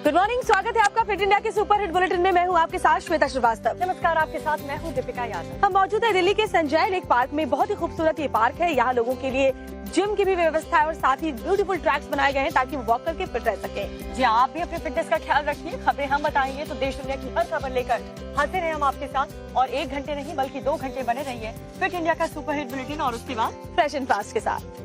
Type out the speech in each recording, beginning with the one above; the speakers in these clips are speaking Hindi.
गुड मॉर्निंग, स्वागत है आपका फिट इंडिया के सुपर हिट बुलेटिन में। मैं हूं आपके साथ श्वेता श्रीवास्तव। नमस्कार, आपके साथ मैं हूं दीपिका यादव। हम मौजूद है दिल्ली के संजय लेक पार्क में। बहुत ही खूबसूरत ये पार्क है। यहाँ लोगों के लिए जिम की भी व्यवस्था है और साथ ही ब्यूटीफुल ट्रैक्स बनाए गए हैं ताकि वो वॉक करके फिट रह सके। जी आप भी अपने फिटनेस का ख्याल रखिए। खबरें हम बताएंगे तो देश दुनिया की हर खबर लेकर हाजिर हैं हम आपके साथ। और 1 घंटे नहीं बल्कि 2 घंटे बने रहिए फिट इंडिया का सुपर हिट बुलेटिन और उसके बाद फ्रेश एंड फास्ट के साथ।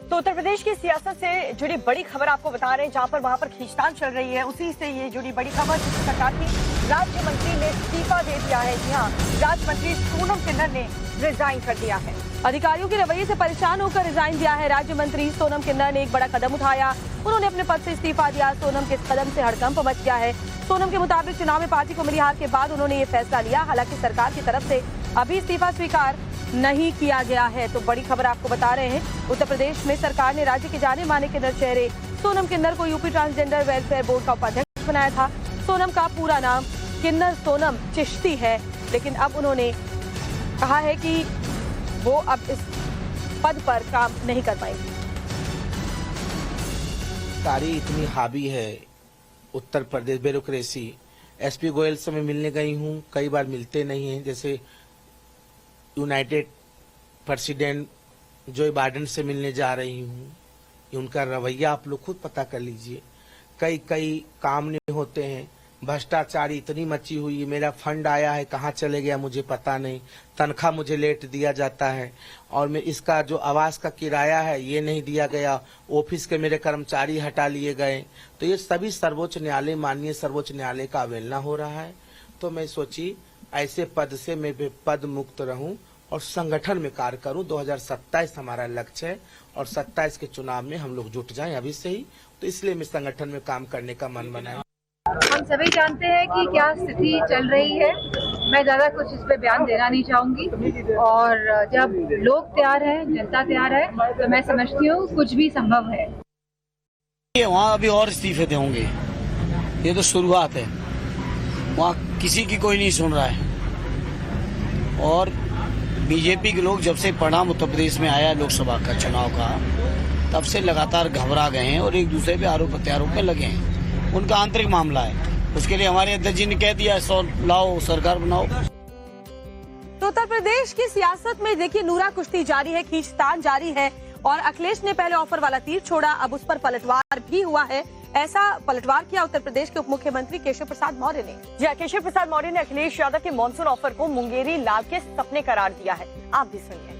तो उत्तर प्रदेश की सियासत से जुड़ी बड़ी खबर आपको बता रहे हैं, जहां पर वहां पर खींचतान चल रही है। उसी से ये जुड़ी बड़ी खबर, सरकार की राज्य मंत्री ने इस्तीफा दे दिया है। जी हाँ, राज्य मंत्री सोनम किन्नर ने रिजाइन कर दिया है। अधिकारियों के रवैये से परेशान होकर रिजाइन दिया है राज्य मंत्री सोनम किन्नर ने। एक बड़ा कदम उठाया, उन्होंने अपने पद से इस्तीफा दिया। सोनम के इस कदम से हड़कंप मच गया है। सोनम के मुताबिक चुनाव में पार्टी को मिली हार के बाद उन्होंने ये फैसला लिया। हालांकि सरकार की तरफ से अभी इस्तीफा स्वीकार नहीं किया गया है। तो बड़ी खबर आपको बता रहे हैं, उत्तर प्रदेश में सरकार ने राज्य के जाने माने किन्नर चेहरे सोनम किन्नर को यूपी ट्रांसजेंडर वेलफेयर बोर्ड का उपाध्यक्ष बनाया था। सोनम का पूरा नाम किन्नर सोनम चिश्ती है, लेकिन अब उन्होंने कहा है कि वो अब इस पद पर काम नहीं कर पाएंगे। कारी इतनी हावी है उत्तर प्रदेश ब्यूरोक्रेसी। एसपी गोयल से मैं मिलने गई हूँ, कई बार मिलते नहीं हैं। जैसे यूनाइटेड प्रेसिडेंट जो बाइडेन से मिलने जा रही हूँ, उनका रवैया आप लोग खुद पता कर लीजिए। कई काम नहीं होते हैं, भ्रष्टाचारी इतनी मची हुई है। मेरा फंड आया है, कहाँ चले गया मुझे पता नहीं। तनख्वाह मुझे लेट दिया जाता है और मैं इसका जो आवास का किराया है ये नहीं दिया गया। ऑफिस के मेरे कर्मचारी हटा लिए गए। तो ये सभी सर्वोच्च न्यायालय, माननीय सर्वोच्च न्यायालय का अवहेलना हो रहा है। तो मैं सोची ऐसे पद से मैं पद मुक्त रहूं और संगठन में कार्य करूं। 2027 हमारा लक्ष्य है और 27 के चुनाव में हम लोग जुट जाएं अभी से ही। तो इसलिए मैं संगठन में काम करने का मन बनाया। हम सभी जानते हैं कि क्या स्थिति चल रही है। मैं ज्यादा कुछ इस पे बयान देना नहीं चाहूंगी। और जब लोग तैयार हैं, जनता तैयार है, तो मैं समझती हूँ कुछ भी संभव है। वहाँ अभी और इस्तीफे होंगे, ये तो शुरुआत है। वहाँ किसी की कोई नहीं सुन रहा है। और बीजेपी के लोग जब से परिणाम उत्तर प्रदेश में आया लोकसभा का चुनाव का, तब से लगातार घबरा गए हैं और एक दूसरे पे आरोप प्रत्यारोप में लगे हैं। उनका आंतरिक मामला है, उसके लिए हमारे अध्यक्ष जी ने कह दिया लाओ सरकार बनाओ। तो उत्तर प्रदेश की सियासत में देखिए नूरा कुश्ती जारी है, खींचतान जारी है। और अखिलेश ने पहले ऑफर वाला तीर छोड़ा, अब उस पर पलटवार भी हुआ है। ऐसा पलटवार किया उत्तर प्रदेश के उप मुख्यमंत्री केशव प्रसाद मौर्य ने। जी केशव प्रसाद मौर्य ने अखिलेश यादव के मॉनसून ऑफर को मुंगेरी लाल के सपने करार दिया है। आप भी सुनिए।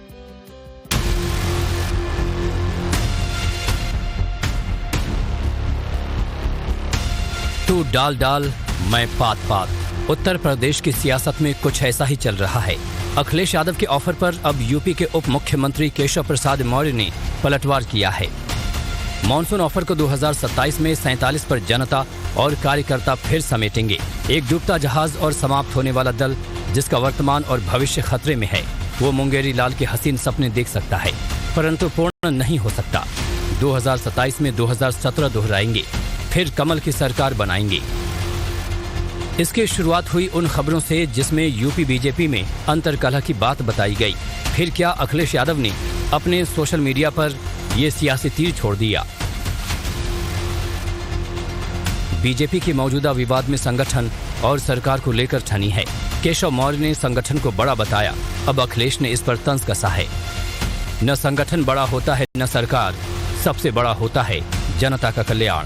तू डाल डाल मैं पात पात। उत्तर प्रदेश की सियासत में कुछ ऐसा ही चल रहा है। अखिलेश यादव के ऑफर पर अब यूपी के उप मुख्यमंत्री केशव प्रसाद मौर्य ने पलटवार किया है। मॉनसून ऑफर को 2027 में 47 पर जनता और कार्यकर्ता फिर समेटेंगे। एक डूबता जहाज और समाप्त होने वाला दल जिसका वर्तमान और भविष्य खतरे में है, वो मुंगेरी लाल के हसीन सपने देख सकता है, परंतु पूर्ण नहीं हो सकता। 2027 में 2017 दोहराएंगे, फिर कमल की सरकार बनाएंगे। इसकी शुरुआत हुई उन खबरों से जिसमें यूपी बीजेपी में अंतर्कलह की बात बताई गई। फिर क्या अखिलेश यादव ने अपने सोशल मीडिया पर ये सियासी तीर छोड़ दिया। बीजेपी के मौजूदा विवाद में संगठन और सरकार को लेकर ठनी है। केशव मौर्य ने संगठन को बड़ा बताया, अब अखिलेश ने इस पर तंज कसा है। न संगठन बड़ा होता है न सरकार, सबसे बड़ा होता है जनता का कल्याण।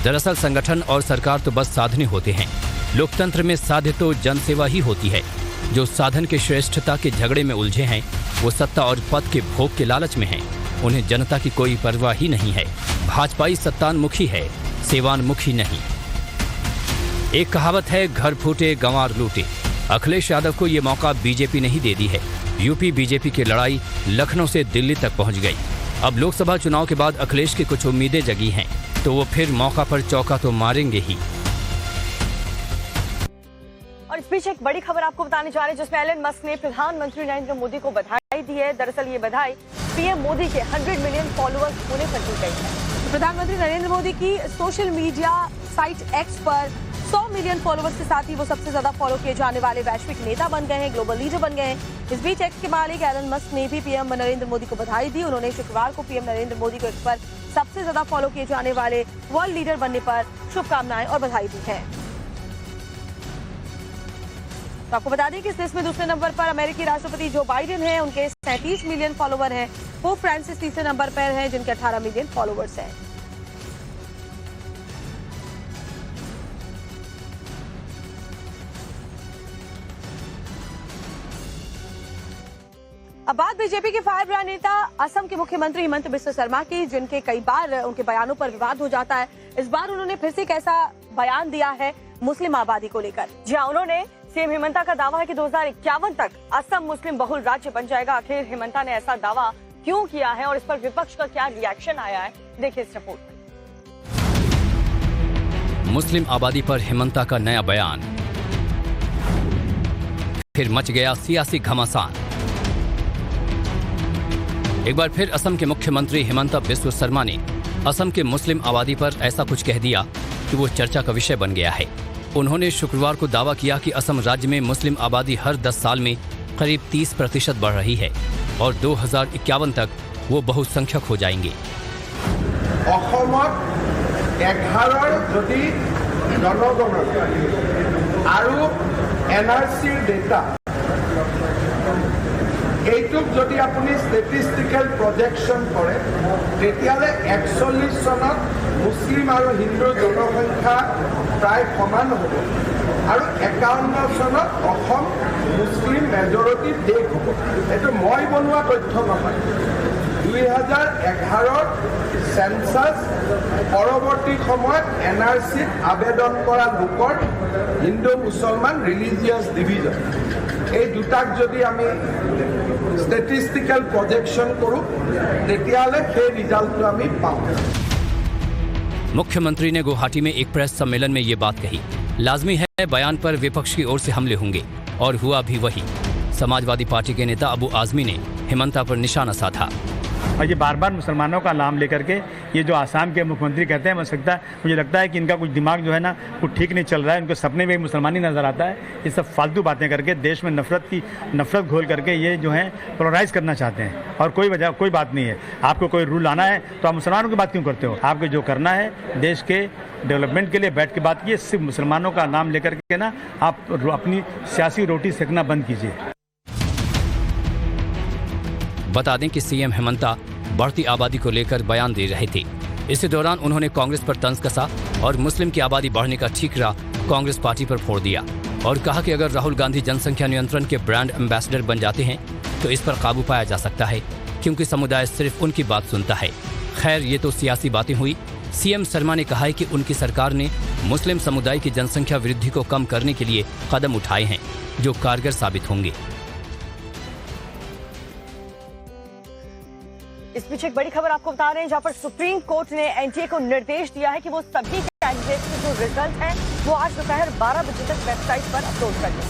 दरअसल संगठन और सरकार तो बस साधने होते हैं। लोकतंत्र में साध्य तो जनसेवा ही होती है। जो साधन के श्रेष्ठता के झगड़े में उलझे हैं वो सत्ता और पद के भोग के लालच में हैं। उन्हें जनता की कोई परवाह ही नहीं है। भाजपाई सत्तान्मुखी है, सेवान्मुखी नहीं। एक कहावत है, घर फूटे गंवार लूटे। अखिलेश यादव को ये मौका बीजेपी नहीं दे दी है। यूपी बीजेपी की लड़ाई लखनऊ से दिल्ली तक पहुंच गई। अब लोकसभा चुनाव के बाद अखिलेश की कुछ उम्मीदें जगी हैं, तो वो फिर मौका पर चौका तो मारेंगे ही। और इस बीच एक बड़ी खबर आपको बताने जा रहे हैं, जिसमें एलन मस्क ने प्रधानमंत्री नरेंद्र मोदी को बधाई दी है। दरअसल ये बधाई पीएम मोदी के 100 मिलियन फॉलोअर्स होने पर दी गई है। प्रधानमंत्री नरेंद्र मोदी की सोशल मीडिया साइट एक्स पर 100 मिलियन फॉलोवर्स के साथ ही वो सबसे ज्यादा फॉलो किए जाने वाले वैश्विक नेता बन गए हैं, ग्लोबल लीडर बन गए हैं। इस बीच एक्स के मालिक एलन मस्क ने भी पीएम नरेंद्र मोदी को बधाई दी। उन्होंने शुक्रवार को पीएम नरेंद्र मोदी को एक्स पर सबसे ज्यादा फॉलो किए जाने वाले वर्ल्ड लीडर बनने पर शुभकामनाएं और बधाई दी है। तो आपको बता दें कि इस लिस्ट में दूसरे नंबर पर अमेरिकी राष्ट्रपति जो बाइडेन हैं, उनके 37 मिलियन फॉलोवर हैं। पोप फ्रांसिस तीसरे नंबर पर हैं, जिनके 18 मिलियन फॉलोवर्स हैं। अब बात बीजेपी के फायर ब्रांड नेता असम के मुख्यमंत्री हिमंत बिस्वा शर्मा की, जिनके कई बार उनके बयानों पर विवाद हो जाता है। इस बार उन्होंने फिर से एक ऐसा बयान दिया है मुस्लिम आबादी को लेकर। जी हाँ, उन्होंने सीएम हिमंता का दावा है कि 2051 तक असम मुस्लिम बहुल राज्य बन जाएगा। आखिर हिमंता ने ऐसा दावा क्यों किया है और इस पर विपक्ष का क्या रिएक्शन आया है, देखिए इस रिपोर्ट में। मुस्लिम आबादी पर हिमंता का नया बयान, फिर मच गया सियासी घमासान। एक बार फिर असम के मुख्यमंत्री हिमंता बिस्वा शर्मा ने असम के मुस्लिम आबादी पर ऐसा कुछ कह दिया कि वो चर्चा का विषय बन गया है। उन्होंने शुक्रवार को दावा किया कि असम राज्य में मुस्लिम आबादी हर 10 साल में करीब 30% बढ़ रही है और 2051 तक वो बहुसंख्यक हो जाएंगे। এইটোক যদি আপুনি ষ্টেটিষ্টিকেল প্ৰজেকশ্যন কৰে তেতিয়াহ'লে 41 চনত মুছলিম আৰু হিন্দুৰ জনসংখ্যা প্ৰায় সমান হ'ব আৰু 51 চনত অসম মুছলিম মেজৰিটি দেশ হ'ব। এইটো মই বনোৱা তথ্য নহয়। 2011 সেন্সাছ পৰৱৰ্তী সময়ত NRCত আবেদন কৰা লোকৰ হিন্দু মুছলমান ৰিলিজিয়াছ ডিভিজন, এই দুটাক যদি আমি स्टेटिस्टिकल प्रोजेक्शन करूं तेतियाले हे रिजल्ट आमी पाऊं। मुख्यमंत्री ने गुवाहाटी में एक प्रेस सम्मेलन में ये बात कही। लाजमी है बयान पर विपक्ष की ओर से हमले होंगे और हुआ भी वही। समाजवादी पार्टी के नेता अबू आजमी ने हिमंता पर निशाना साधा। और ये बार बार मुसलमानों का नाम लेकर के ये जो आसाम के मुख्यमंत्री कहते हैं, मुझे लगता है कि इनका कुछ दिमाग जो है ना वो ठीक नहीं चल रहा है। उनको सपने में मुसलमानी नजर आता है। ये सब फालतू बातें करके देश में नफरत घोल करके ये जो है पोलराइज करना चाहते हैं और कोई बात नहीं है। आपको कोई रूल लाना है तो आप मुसलमानों की बात क्यों करते हो? आपको जो करना है देश के डेवलपमेंट के लिए बैठ के बात कीजिए। सिर्फ मुसलमानों का नाम लेकर के ना आप अपनी सियासी रोटी सेकना बंद कीजिए। बता दें कि सीएम हिमंता बढ़ती आबादी को लेकर बयान दे रहे थे। इसी दौरान उन्होंने कांग्रेस पर तंज कसा और मुस्लिम की आबादी बढ़ने का ठीकरा कांग्रेस पार्टी पर फोड़ दिया और कहा कि अगर राहुल गांधी जनसंख्या नियंत्रण के ब्रांड एम्बेसडर बन जाते हैं तो इस पर काबू पाया जा सकता है, क्योंकि समुदाय सिर्फ उनकी बात सुनता है। खैर, ये तो सियासी बातें हुई। सीएम शर्मा ने कहा है कि उनकी सरकार ने मुस्लिम समुदाय की जनसंख्या वृद्धि को कम करने के लिए कदम उठाए हैं जो कारगर साबित होंगे। इस बीच एक बड़ी खबर आपको बता रहे हैं, जहां पर सुप्रीम कोर्ट ने एनटीए को निर्देश दिया है कि वो सभी कैंडिडेट्स के जो रिजल्ट हैं वो आज दोपहर 12 बजे तक वेबसाइट पर अपलोड कर दें।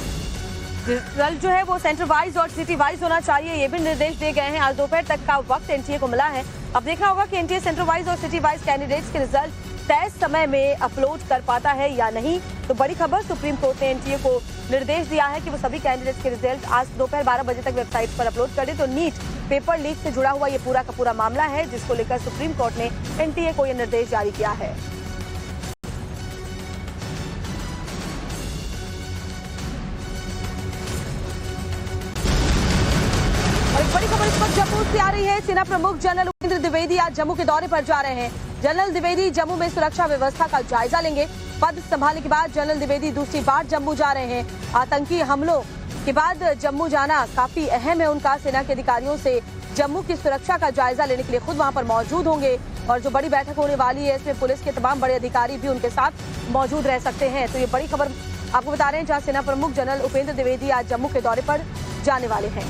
रिजल्ट जो है वो सेंटर वाइज और सिटी वाइज होना चाहिए, ये भी निर्देश दिए गए हैं। आज दोपहर तक का वक्त एनटीए को मिला है। अब देखना होगा कि एनटीए सेंटर वाइज और सिटी वाइज कैंडिडेट्स के रिजल्ट तय समय में अपलोड कर पाता है या नहीं। तो बड़ी खबर, सुप्रीम कोर्ट ने एनटीए को निर्देश दिया है कि वो सभी कैंडिडेट्स के रिजल्ट आज दोपहर 12 बजे तक वेबसाइट पर अपलोड कर दे। तो नीट पेपर लीक से जुड़ा हुआ ये पूरा का पूरा मामला है, जिसको लेकर सुप्रीम कोर्ट ने एनटीए को यह निर्देश जारी किया है। और एक बड़ी खबर इस वक्त जम्मू से आ रही है। सेना प्रमुख जनरल उपेंद्र द्विवेदी आज जम्मू के दौरे पर जा रहे हैं। जनरल द्विवेदी जम्मू में सुरक्षा व्यवस्था का जायजा लेंगे। पद संभालने के बाद जनरल द्विवेदी दूसरी बार जम्मू जा रहे हैं। आतंकी हमलों के बाद जम्मू जाना काफी अहम है उनका। सेना के अधिकारियों से जम्मू की सुरक्षा का जायजा लेने के लिए खुद वहां पर मौजूद होंगे और जो बड़ी बैठक होने वाली है इसमें पुलिस के तमाम बड़े अधिकारी भी उनके साथ मौजूद रह सकते हैं। तो ये बड़ी खबर आपको बता रहे हैं, जहां सेना प्रमुख जनरल उपेंद्र द्विवेदी आज जम्मू के दौरे पर जाने वाले हैं।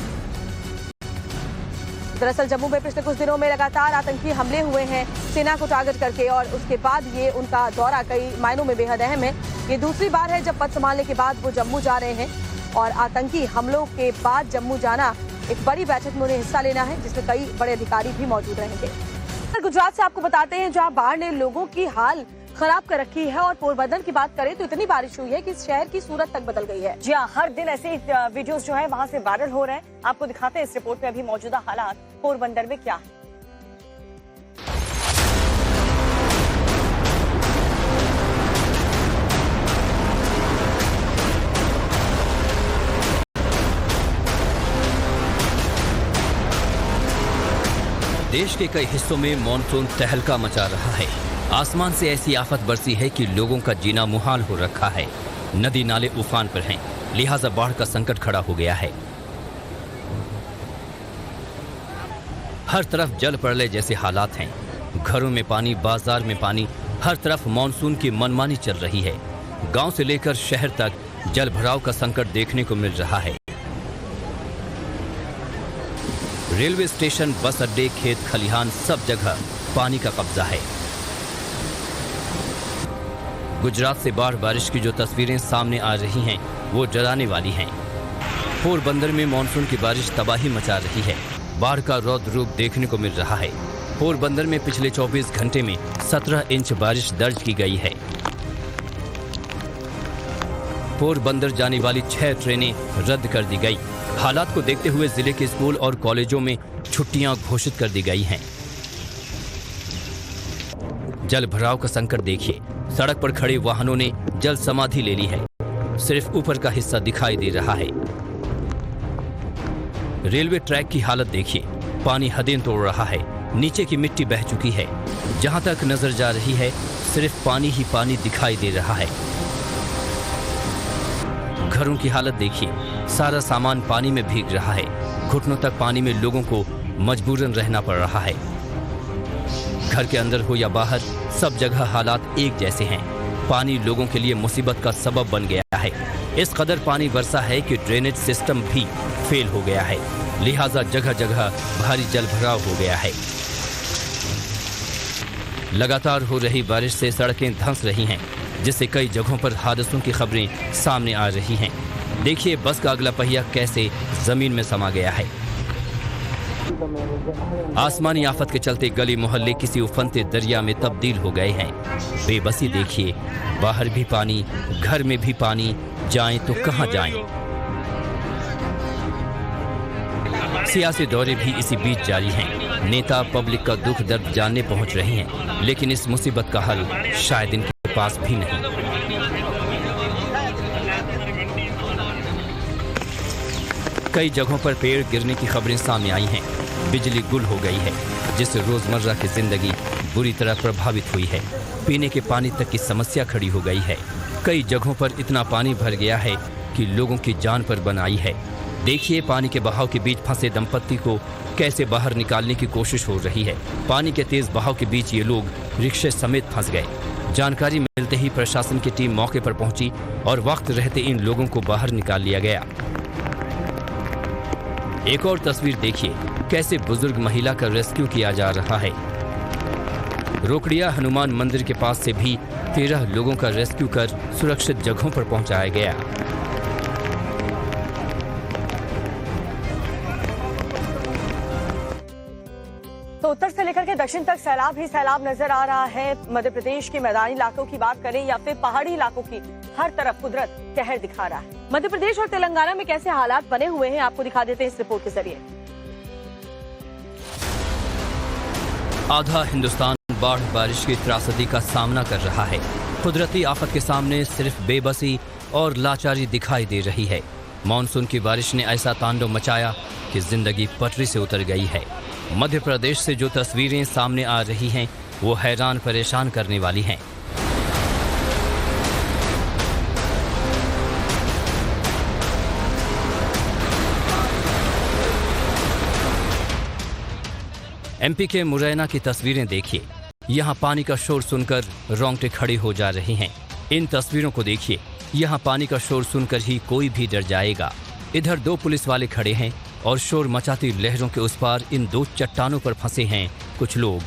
दरअसल जम्मू में पिछले कुछ दिनों में लगातार आतंकी हमले हुए हैं सेना को टारगेट करके, और उसके बाद ये उनका दौरा कई मायनों में बेहद अहम है। ये दूसरी बार है जब पद संभालने के बाद वो जम्मू जा रहे हैं और आतंकी हमलों के बाद जम्मू जाना, एक बड़ी बैठक में उन्हें हिस्सा लेना है जिसमें कई बड़े अधिकारी भी मौजूद रहेंगे। गुजरात से आपको बताते हैं, जहां बाढ़ ने लोगों की हाल खराब कर रखी है। और पोरबंदर की बात करें तो इतनी बारिश हुई है कि इस शहर की सूरत तक बदल गई है। जी हाँ, हर दिन ऐसे वीडियोस जो है वहाँ से वायरल हो रहे हैं। आपको दिखाते हैं इस रिपोर्ट में अभी मौजूदा हालात पोरबंदर में क्या है। देश के कई हिस्सों में मॉनसून तहलका मचा रहा है। आसमान से ऐसी आफत बरसी है कि लोगों का जीना मुहाल हो रखा है। नदी नाले उफान पर हैं, लिहाजा बाढ़ का संकट खड़ा हो गया है। हर तरफ जल प्रलय जैसे हालात हैं। घरों में पानी, बाजार में पानी, हर तरफ मॉनसून की मनमानी चल रही है। गांव से लेकर शहर तक जल भराव का संकट देखने को मिल रहा है। रेलवे स्टेशन, बस अड्डे, खेत खलिहान, सब जगह पानी का कब्जा है। गुजरात से बाढ़ बारिश की जो तस्वीरें सामने आ रही हैं वो डराने वाली हैं। पोरबंदर में मानसून की बारिश तबाही मचा रही है। बाढ़ का रौद्र रूप देखने को मिल रहा है। पोरबंदर में पिछले 24 घंटे में 17 इंच बारिश दर्ज की गई है। पोरबंदर जाने वाली 6 ट्रेनें रद्द कर दी गई। हालात को देखते हुए जिले के स्कूल और कॉलेजों में छुट्टियां घोषित कर दी गई हैं। जल भराव का संकट देखिए। सड़क पर खड़े वाहनों ने जल समाधि ले ली है। सिर्फ ऊपर का हिस्सा दिखाई दे रहा है। रेलवे ट्रैक की हालत देखिए। पानी हदें तोड़ रहा है। नीचे की मिट्टी बह चुकी है। जहां तक नजर जा रही है सिर्फ पानी ही पानी दिखाई दे रहा है। घरों की हालत देखिए। सारा सामान पानी में भीग रहा है। घुटनों तक पानी में लोगों को मजबूरन रहना पड़ रहा है। घर के अंदर हो या बाहर, सब जगह हालात एक जैसे हैं। पानी लोगों के लिए मुसीबत का सबब बन गया है। इस कदर पानी बरसा है कि ड्रेनेज सिस्टम भी फेल हो गया है। लिहाजा जगह जगह भारी जल भराव हो गया है। लगातार हो रही बारिश से सड़कें धंस रही हैं, जिससे कई जगहों पर हादसों की खबरें सामने आ रही हैं। देखिए बस का अगला पहिया कैसे जमीन में समा गया है। आसमानी आफत के चलते गली मोहल्ले किसी उफनते दरिया में तब्दील हो गए हैं। बेबसी देखिए। बाहर भी पानी, घर में भी पानी, जाएं तो कहां जाएं। सियासी दौरे भी इसी बीच जारी हैं। नेता पब्लिक का दुख दर्द जानने पहुंच रहे हैं, लेकिन इस मुसीबत का हल शायद इनके पास भी नहीं। कई जगहों पर पेड़ गिरने की खबरें सामने आई हैं। बिजली गुल हो गई है, जिससे रोजमर्रा की जिंदगी बुरी तरह प्रभावित हुई है। पीने के पानी तक की समस्या खड़ी हो गई है। कई जगहों पर इतना पानी भर गया है कि लोगों की जान पर बन आई है। देखिए पानी के बहाव के बीच फंसे दंपत्ति को कैसे बाहर निकालने की कोशिश हो रही है। पानी के तेज बहाव के बीच ये लोग रिक्शे समेत फंस गए। जानकारी मिलते ही प्रशासन की टीम मौके पर पहुंची और वक्त रहते इन लोगों को बाहर निकाल लिया गया। एक और तस्वीर देखिए, कैसे बुजुर्ग महिला का रेस्क्यू किया जा रहा है। रोकड़िया हनुमान मंदिर के पास से भी 13 लोगों का रेस्क्यू कर सुरक्षित जगहों पर पहुंचाया गया। तो उत्तर से लेकर के दक्षिण तक सैलाब ही सैलाब नजर आ रहा है। मध्य प्रदेश के मैदानी इलाकों की बात करें या फिर पहाड़ी इलाकों की, हर तरफ कुदरत कहर दिखा रहा है। मध्य प्रदेश और तेलंगाना में कैसे हालात बने हुए हैं आपको दिखा देते हैं इस रिपोर्ट के जरिए। आधा हिंदुस्तान बाढ़ बारिश की त्रासदी का सामना कर रहा है। कुदरती आफत के सामने सिर्फ बेबसी और लाचारी दिखाई दे रही है। मानसून की बारिश ने ऐसा तांडव मचाया कि जिंदगी पटरी से उतर गई है। मध्य प्रदेश से जो तस्वीरें सामने आ रही हैं वो हैरान परेशान करने वाली हैं। एमपी के मुरैना की तस्वीरें देखिए। यहाँ पानी का शोर सुनकर रोंगटे खड़े हो जा रहे हैं। इन तस्वीरों को देखिए। यहाँ पानी का शोर सुनकर ही कोई भी डर जाएगा। इधर 2 पुलिस वाले खड़े हैं और शोर मचाती लहरों के उस पार इन 2 चट्टानों पर फंसे हैं कुछ लोग।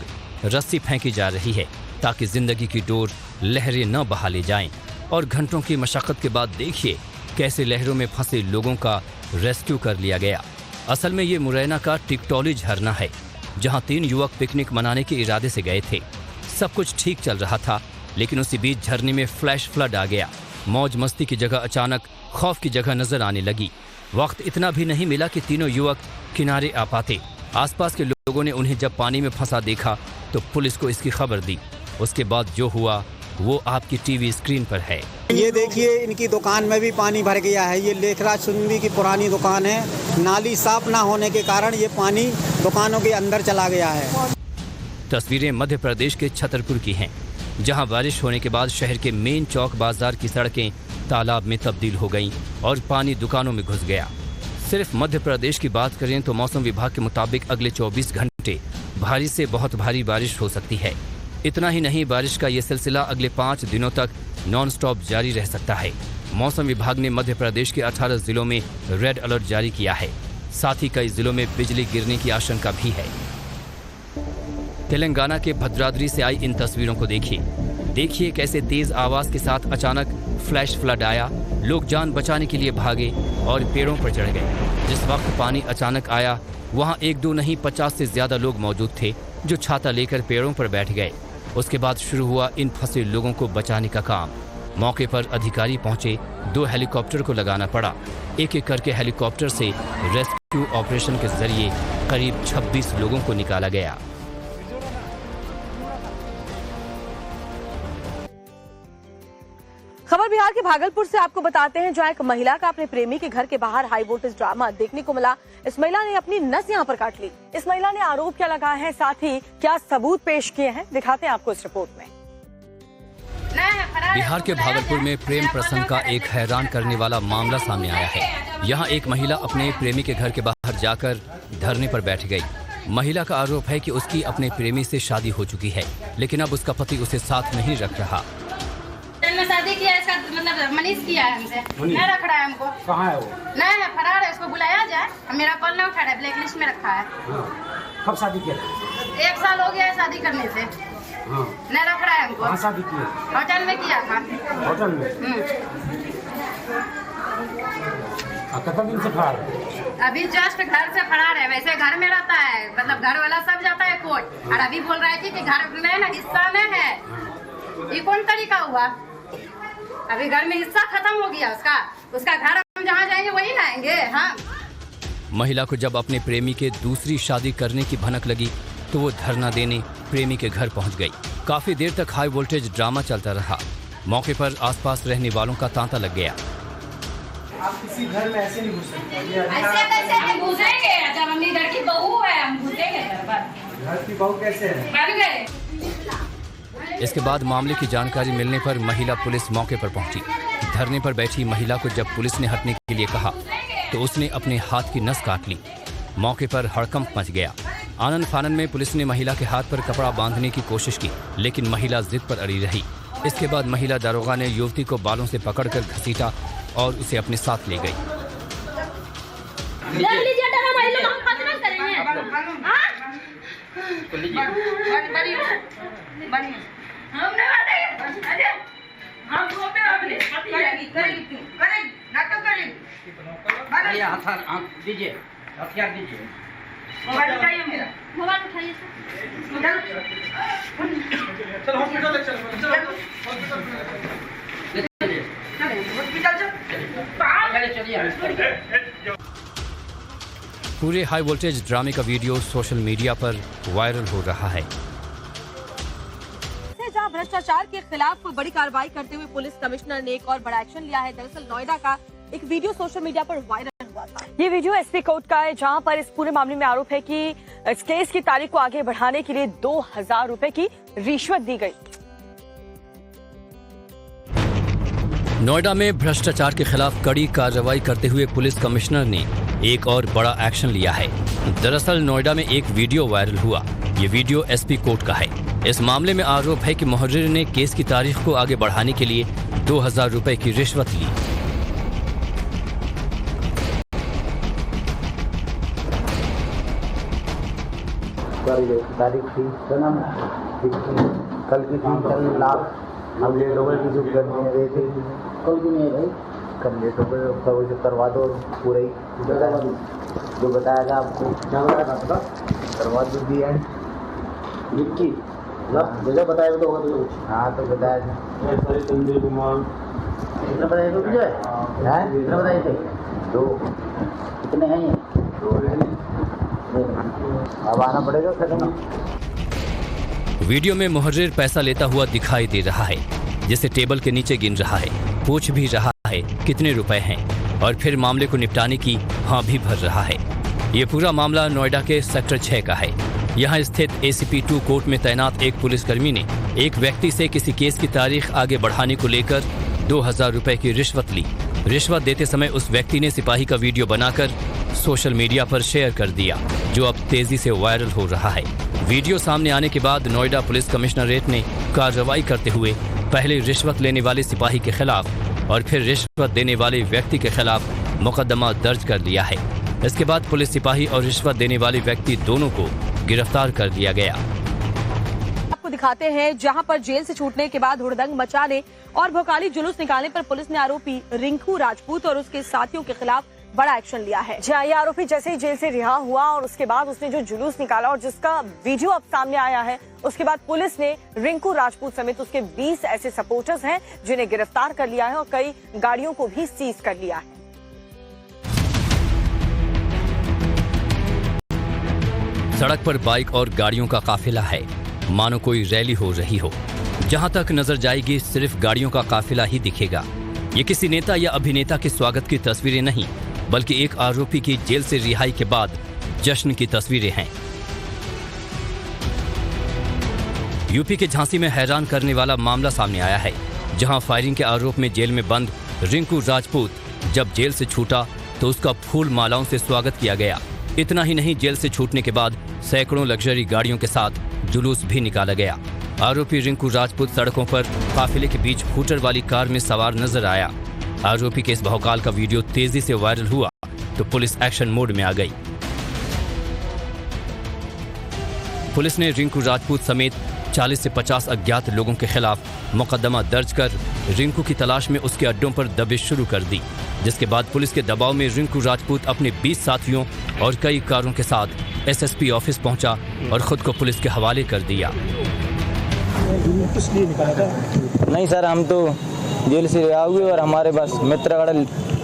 रस्सी फेंकी जा रही है ताकि जिंदगी की डोर लहरें न बहा ले जाएं। और घंटों की मशक्कत के बाद देखिए कैसे लहरों में फंसे लोगों का रेस्क्यू कर लिया गया। असल में ये मुरैना का टिकटोली झरना है, जहां 3 युवक पिकनिक मनाने के इरादे से गए थे। सब कुछ ठीक चल रहा था लेकिन उसी बीच झरने में फ्लैश फ्लड आ गया। मौज मस्ती की जगह अचानक खौफ की जगह नजर आने लगी। वक्त इतना भी नहीं मिला कि तीनों युवक किनारे आ पाते। आसपास के लोगों ने उन्हें जब पानी में फंसा देखा तो पुलिस को इसकी खबर दी। उसके बाद जो हुआ वो आपकी टीवी स्क्रीन पर है। ये देखिए, इनकी दुकान में भी पानी भर गया है। ये लेखराज सुंदी की पुरानी दुकान है। नाली साफ ना होने के कारण ये पानी दुकानों के अंदर चला गया है। तस्वीरें मध्य प्रदेश के छतरपुर की हैं, जहां बारिश होने के बाद शहर के मेन चौक बाजार की सड़कें तालाब में तब्दील हो गईं और पानी दुकानों में घुस गया। सिर्फ मध्य प्रदेश की बात करें तो मौसम विभाग के मुताबिक अगले 24 घंटे भारी से बहुत भारी बारिश हो सकती है। इतना ही नहीं, बारिश का ये सिलसिला अगले 5 दिनों तक नॉन स्टॉप जारी रह सकता है। मौसम विभाग ने मध्य प्रदेश के 18 जिलों में रेड अलर्ट जारी किया है। साथ ही कई जिलों में बिजली गिरने की आशंका भी है। तेलंगाना के भद्राद्री से आई इन तस्वीरों को देखिए कैसे तेज आवाज के साथ अचानक फ्लैश फ्लड आया। लोग जान बचाने के लिए भागे और पेड़ों पर चढ़ गए। जिस वक्त पानी अचानक आया वहां 1-2 नहीं 50 से ज्यादा लोग मौजूद थे जो छाता लेकर पेड़ों पर बैठ गए। उसके बाद शुरू हुआ इन फंसे लोगों को बचाने का काम। मौके पर अधिकारी पहुंचे, 2 हेलीकॉप्टर को लगाना पड़ा। एक एक करके हेलीकॉप्टर से रेस्क्यू ऑपरेशन के जरिए करीब 26 लोगों को निकाला गया। खबर बिहार के भागलपुर से आपको बताते हैं, जहां एक महिला का अपने प्रेमी के घर के बाहर हाई वोल्टेज ड्रामा देखने को मिला। इस महिला ने अपनी नस यहां पर काट ली। इस महिला ने आरोप क्या लगाया है, साथ ही क्या सबूत पेश किए हैं, दिखाते हैं आपको इस रिपोर्ट में। बिहार के भागलपुर में प्रेम प्रसंग का एक हैरान करने वाला मामला सामने आया है। यहाँ एक महिला अपने प्रेमी के घर के बाहर जाकर धरने पर बैठ गई। महिला का आरोप है कि उसकी अपने प्रेमी से शादी हो चुकी है, लेकिन अब उसका पति उसे साथ नहीं रख रहा। शादी किया है, इसका मतलब मनीष किया है हमसे, नहीं रख रहा है हमको। कहाँ है वो? नहीं है, फरार है। उसको बुलाया जाए, मेरा कॉल नहीं उठा रहा है, ब्लैक लिस्ट में रखा है। कब शादी किया? 1 साल हो गया है शादी करने से। नहीं रख रहा है हमको। कहाँ शादी किया? होटल में किया था। होटल में? कितना दिन से फरार है? अभी जस्ट घर से फरार है। वैसे घर में रहता है, मतलब घर वाला सब जाता है कोर्ट, और अभी बोल रहा है कि घर में ना हिस्सा में है। ये कौन तरीका हुआ? अभी घर में हिस्सा खत्म हो गया उसका घर हम जहाँ जाएंगे वही लाएंगे। हाँ, महिला को जब अपने प्रेमी के दूसरी शादी करने की भनक लगी तो वो धरना देने प्रेमी के घर पहुंच गई। काफी देर तक हाई वोल्टेज ड्रामा चलता रहा। मौके पर आसपास रहने वालों का तांता लग गया। आप किसी घर में ऐसे नहीं घुस सकते। ऐसे कैसे हम घुसेंगे? जब हम इधर की बहू है, हम घुसेंगे घर पर। घर की बहू कैसे है? बन गए। इसके बाद मामले की जानकारी मिलने पर महिला पुलिस मौके पर पहुंची। धरने पर बैठी महिला को जब पुलिस ने हटने के लिए कहा तो उसने अपने हाथ की नस काट ली। मौके पर हड़कंप मच गया। आनन फानन में पुलिस ने महिला के हाथ पर कपड़ा बांधने की कोशिश की, लेकिन महिला जिद पर अड़ी रही। इसके बाद महिला दारोगा ने युवती को बालों से पकड़कर घसीटा और उसे अपने साथ ले गई। दीजिए, हथियार दीजिए। मोबाइल उठाइए मेरा। मोबाइल उठाइए। चलो हॉस्पिटल चलो। पूरे हाई वोल्टेज ड्रामे का वीडियो सोशल मीडिया पर वायरल हो रहा है। जहां भ्रष्टाचार के खिलाफ बड़ी कार्रवाई करते हुए पुलिस कमिश्नर ने एक और बड़ा एक्शन लिया है। दरअसल नोएडा का एक वीडियो सोशल मीडिया पर वायरल हुआ था। ये वीडियो एसपी कोर्ट का है, जहां पर इस पूरे मामले में आरोप है कि इस केस की तारीख को आगे बढ़ाने के लिए 2000 रुपए की रिश्वत दी गई। नोएडा में भ्रष्टाचार के खिलाफ कड़ी कार्रवाई करते हुए पुलिस कमिश्नर ने एक और बड़ा एक्शन लिया है। दरअसल नोएडा में एक वीडियो वायरल हुआ। ये वीडियो एसपी कोर्ट का है। इस मामले में आरोप है कि मुहर्रिर ने केस की तारीख को आगे बढ़ाने के लिए 2000 रुपए की रिश्वत ली। तारीख थी कल की थी, कल लाख हम लेट हो गए किसी करने रहे थे। कल की नहीं भाई, कल लेट हो गए, सब करवा दो पूरा ही जो बताया था आपको। क्या बताया था? करवा दो दी एंड विक्की जैसा बताया तो होगा तुझे कुछ? हाँ तो बताया संजय कुमार कितना बताया तो तुझे? कितना बताए थे? 2 कितने हैं ये? 2 अब आना पड़ेगा खत्म। वीडियो में मुहर्रिर पैसा लेता हुआ दिखाई दे रहा है, जिसे टेबल के नीचे गिन रहा है, पूछ भी रहा है कितने रुपए हैं और फिर मामले को निपटाने की हाँ भी भर रहा है। ये पूरा मामला नोएडा के सेक्टर 6 का है। यहाँ स्थित ACP 2 कोर्ट में तैनात एक पुलिसकर्मी ने एक व्यक्ति से किसी केस की तारीख आगे बढ़ाने को लेकर 2000 रुपए की रिश्वत ली। रिश्वत देते समय उस व्यक्ति ने सिपाही का वीडियो बनाकर सोशल मीडिया पर शेयर कर दिया, जो अब तेजी से वायरल हो रहा है। वीडियो सामने आने के बाद नोएडा पुलिस कमिश्नरेट ने कार्रवाई करते हुए पहले रिश्वत लेने वाले सिपाही के खिलाफ और फिर रिश्वत देने वाले व्यक्ति के खिलाफ मुकदमा दर्ज कर लिया है। इसके बाद पुलिस सिपाही और रिश्वत देने वाले व्यक्ति दोनों को गिरफ्तार कर लिया गया। आपको दिखाते हैं जहां पर जेल से छूटने के बाद हुड़दंग मचाने और भोकाली जुलूस निकालने पर पुलिस ने आरोपी रिंकू राजपूत और उसके साथियों के खिलाफ बड़ा एक्शन लिया है। जी हाँ, ये आरोपी जैसे ही जेल से रिहा हुआ और उसके बाद उसने जो जुलूस निकाला और जिसका वीडियो अब सामने आया है, उसके बाद पुलिस ने रिंकू राजपूत समेत उसके 20 ऐसे सपोर्टर्स हैं जिन्हें गिरफ्तार कर लिया है और कई गाड़ियों को भी सीज कर लिया है। सड़क पर बाइक और गाड़ियों का काफिला है, मानो कोई रैली हो रही हो। जहां तक नजर जाएगी सिर्फ गाड़ियों का काफिला ही दिखेगा। ये किसी नेता या अभिनेता के स्वागत की तस्वीरें नहीं, बल्कि एक आरोपी की जेल से रिहाई के बाद जश्न की तस्वीरें हैं। यूपी के झांसी में हैरान करने वाला मामला सामने आया है, जहां फायरिंग के आरोप में जेल में बंद रिंकू राजपूत जब जेल से छूटा तो उसका फूल मालाओं से स्वागत किया गया। इतना ही नहीं, जेल से छूटने के बाद सैकड़ों लग्जरी गाड़ियों के साथ जुलूस भी निकाला गया। आरोपी रिंकू राजपूत सड़कों पर काफिले के बीच हूटर वाली कार में सवार नजर आया। आरोपी के इस भौकाल का वीडियो तेजी से वायरल हुआ तो पुलिस एक्शन मोड में आ गई। पुलिस ने रिंकू राजपूत समेत 40 से 50 अज्ञात लोगों के खिलाफ मुकदमा दर्ज कर रिंकू की तलाश में उसके अड्डों पर दबिश शुरू कर दी, जिसके बाद पुलिस के दबाव में रिंकू राजपूत अपने 20 साथियों और कई कारों के साथ SSP ऑफिस पहुंचा और खुद को पुलिस के हवाले कर दिया। नहीं सर, हम तो जेल से रिहा हुए और हमारे बस मित्रगढ़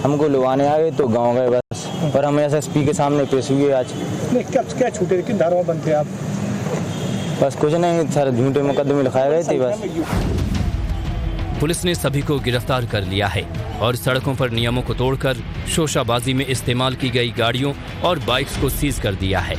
हमको लुभाने आ गए तो गाँव गए बस, और हम SSP के सामने पेश हुए आज। क्या छूटे, किन धाराओं में बनते आप? बस कुछ नहीं सर, झूठे मुकदमे लिखाए गए थे बस। पुलिस ने सभी को गिरफ्तार कर लिया है और सड़कों पर नियमों को तोड़कर शोशाबाजी में इस्तेमाल की गई गाड़ियों और बाइक्स को सीज कर दिया है।